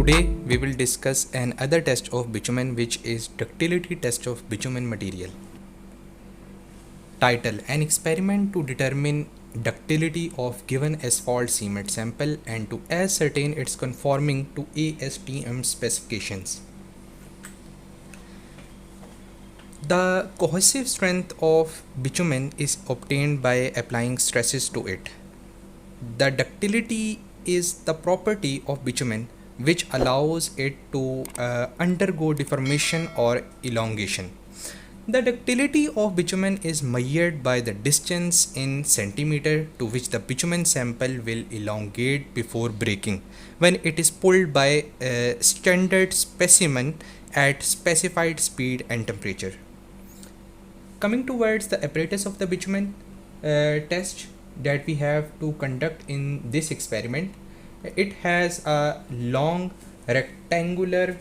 Today we will discuss another test of bitumen, which is ductility test of bitumen material. Title: An experiment to determine ductility of given asphalt cement sample and to ascertain its conforming to ASTM specifications. The cohesive strength of bitumen is obtained by applying stresses to it. The ductility is the property of bitumen which allows it to undergo deformation or elongation. The ductility of bitumen is measured by the distance in centimeter to which the bitumen sample will elongate before breaking when it is pulled by a standard specimen at specified speed and temperature. Coming towards the apparatus of the bitumen test that we have to conduct in this experiment, it has a long rectangular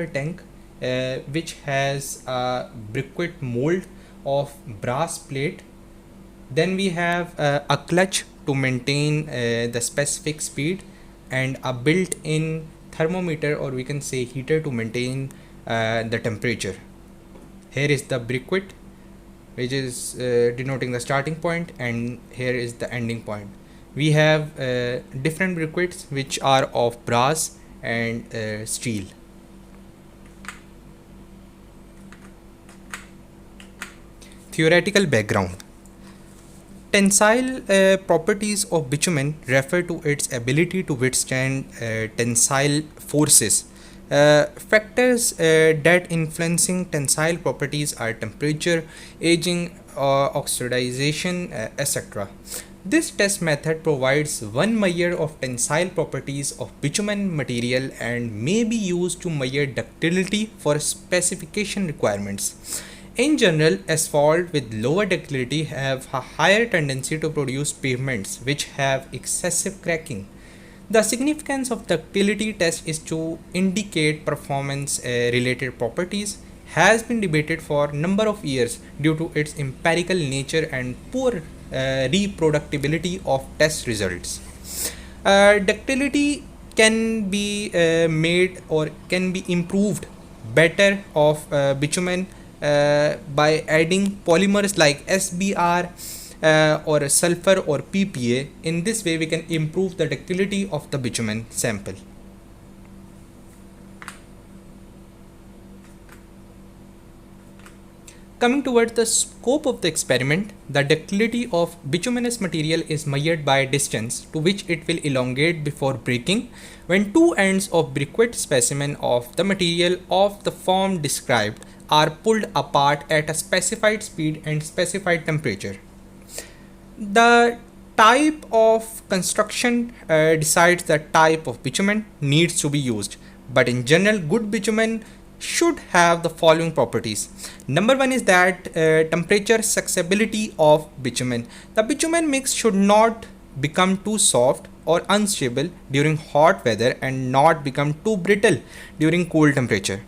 tank which has a briquette mold of brass plate. Then we have a clutch to maintain the specific speed and a built-in thermometer, or we can say heater, to maintain the temperature. Here is the briquette, which is denoting the starting point, and here is the ending point. We have different briquettes which are of brass and steel. Theoretical background. Tensile properties of bitumen refer to its ability to withstand tensile forces. Factors that influencing tensile properties are temperature, aging, oxidization, etc. This test method provides one measure of tensile properties of bitumen material and may be used to measure ductility for specification requirements. In general, asphalt with lower ductility have a higher tendency to produce pavements which have excessive cracking. The significance of ductility test is to indicate performance related properties has been debated for a number of years due to its empirical nature and poor reproducibility of test results. Ductility can be made or can be improved better of bitumen by adding polymers like SBR or sulfur or PPA. In this way we can improve the ductility of the bitumen sample. Coming towards the scope of the experiment, the ductility of bituminous material is measured by distance to which it will elongate before breaking when two ends of briquette specimen of the material of the form described are pulled apart at a specified speed and specified temperature. The type of construction decides the type of bitumen needs to be used, but in general good bitumen should have the following properties. Number one is that temperature susceptibility of bitumen. The bitumen mix should not become too soft or unstable during hot weather and not become too brittle during cold temperature.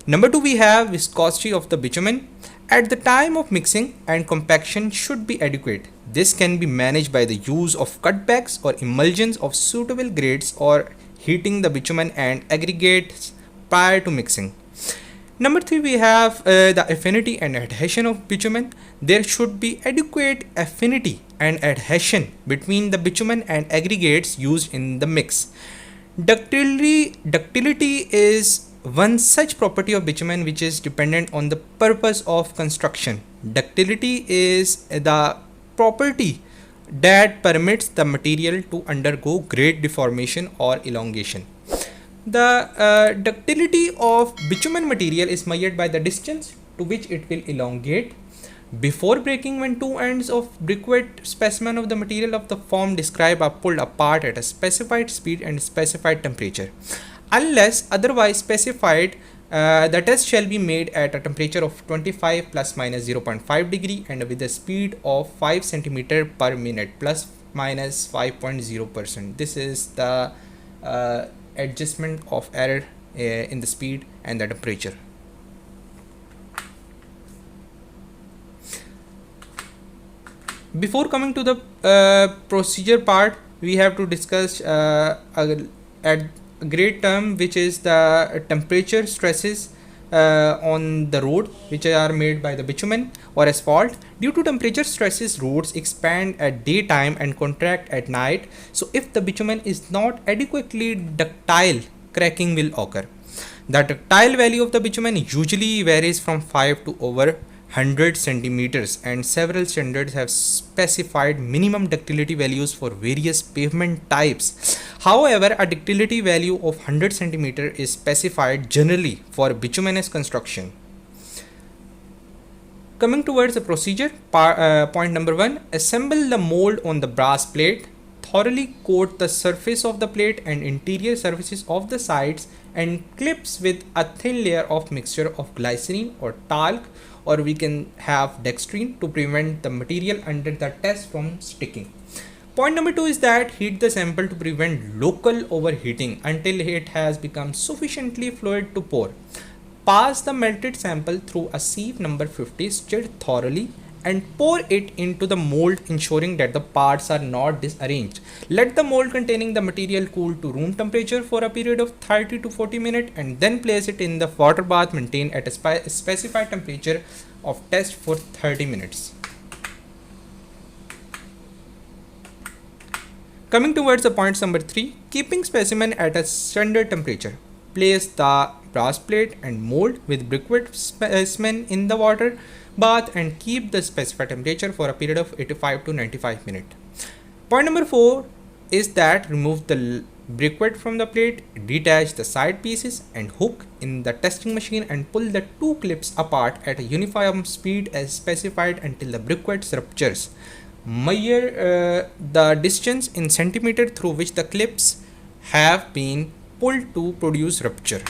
Number two, we have viscosity of the bitumen. At the time of mixing and compaction should be adequate. This can be managed by the use of cutbacks or emulsions of suitable grades or heating the bitumen and aggregates prior to mixing. Number three, we have the affinity and adhesion of bitumen. There should be adequate affinity and adhesion between the bitumen and aggregates used in the mix. Ductility is one such property of bitumen which is dependent on the purpose of construction. Ductility is the property that permits the material to undergo great deformation or elongation. The ductility of bitumen material is measured by the distance to which it will elongate before breaking when two ends of briquette specimen of the material of the form described are pulled apart at a specified speed and specified temperature. Unless otherwise specified, the test shall be made at a temperature of 25 plus minus 0.5 degree and with a speed of 5 centimeter per minute plus minus 5.0%. This is the adjustment of error in the speed and the temperature. Before coming to the procedure part, we have to discuss at a great term, which is the temperature stresses on the road, which are made by the bitumen or asphalt. Due to temperature stresses, roads expand at daytime and contract at night. So if the bitumen is not adequately ductile, cracking will occur. The ductile value of the bitumen usually varies from 5 to over 100 centimeters, and several standards have specified minimum ductility values for various pavement types. However, a ductility value of 100 centimeter is specified generally for bituminous construction. Coming towards the procedure, point number 1, assemble the mold on the brass plate. Thoroughly coat the surface of the plate and interior surfaces of the sides and clips with a thin layer of mixture of glycerine or talc, or we can have dextrine, to prevent the material under the test from sticking. Point number 2 is that heat the sample to prevent local overheating until it has become sufficiently fluid to pour. Pass the melted sample through a sieve number 50, stir thoroughly and pour it into the mold, ensuring that the parts are not disarranged. Let the mold containing the material cool to room temperature for a period of 30 to 40 minutes and then place it in the water bath maintained at a specified temperature of test for 30 minutes. Coming towards the points number 3, keeping specimen at a standard temperature. Place the brass plate and mold with briquette specimen in the water bath and keep the specified temperature for a period of 85 to 95 minutes. Point number 4 is that remove the briquette from the plate, detach the side pieces and hook in the testing machine and pull the two clips apart at a uniform speed as specified until the briquette ruptures. Measure the distance in centimeter through which the clips have been pulled to produce rupture.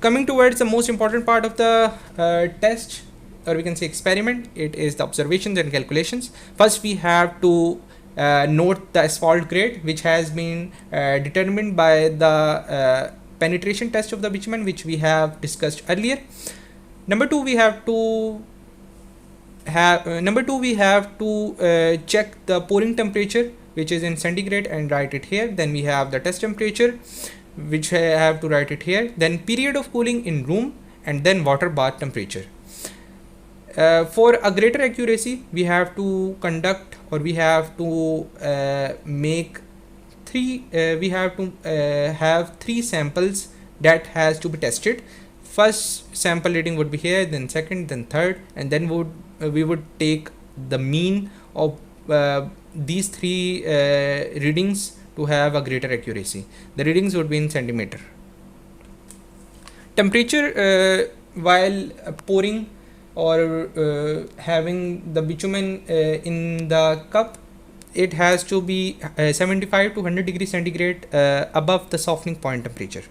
Coming towards the most important part of the test, or we can say experiment, it is the observations and calculations. First, we have to note the asphalt grade, which has been determined by the penetration test of the bitumen, which we have discussed earlier. Number 2, we have to check the pouring temperature, which is in centigrade, and write it here. Then we have the test temperature, which I have to write it here. Then period of cooling in room, and then water bath temperature. For a greater accuracy, we have to conduct, or we have to make three. We have to have 3 samples that has to be tested. First sample reading would be here, then second, then third, and then we would take the mean of these 3 readings to have a greater accuracy. The readings would be in centimeter. Temperature while pouring or having the bitumen in the cup, it has to be 75 to 100 degrees centigrade above the softening point temperature.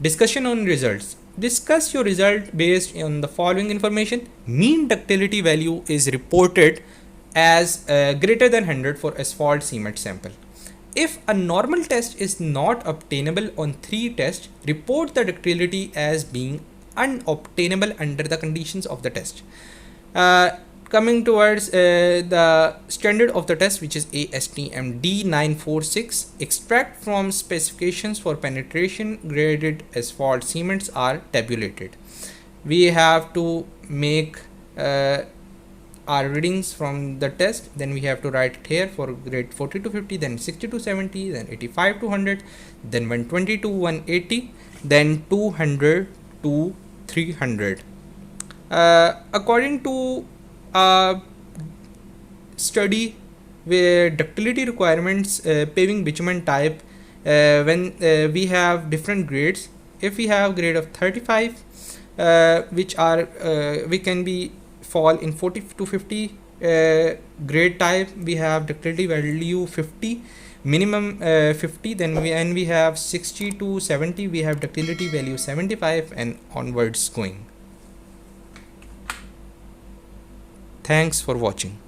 Discussion on results. Discuss your result based on the following information. Mean ductility value is reported as greater than 100 for asphalt cement sample. If a normal test is not obtainable on 3 tests, report the ductility as being unobtainable under the conditions of the test. Coming towards the standard of the test, which is ASTM D946, extract from specifications for penetration graded asphalt cements are tabulated. We have to make our readings from the test, then we have to write it here for grade 40 to 50, then 60 to 70, then 85 to 100, then 120 to 180, then 200 to 300. According to a study where ductility requirements paving bitumen type, when we have different grades, if we have grade of 35, which are we can be fall in 40 to 50 grade type, we have ductility value 50, minimum 50, then we have 60 to 70, we have ductility value 75 and onwards going. Thanks for watching.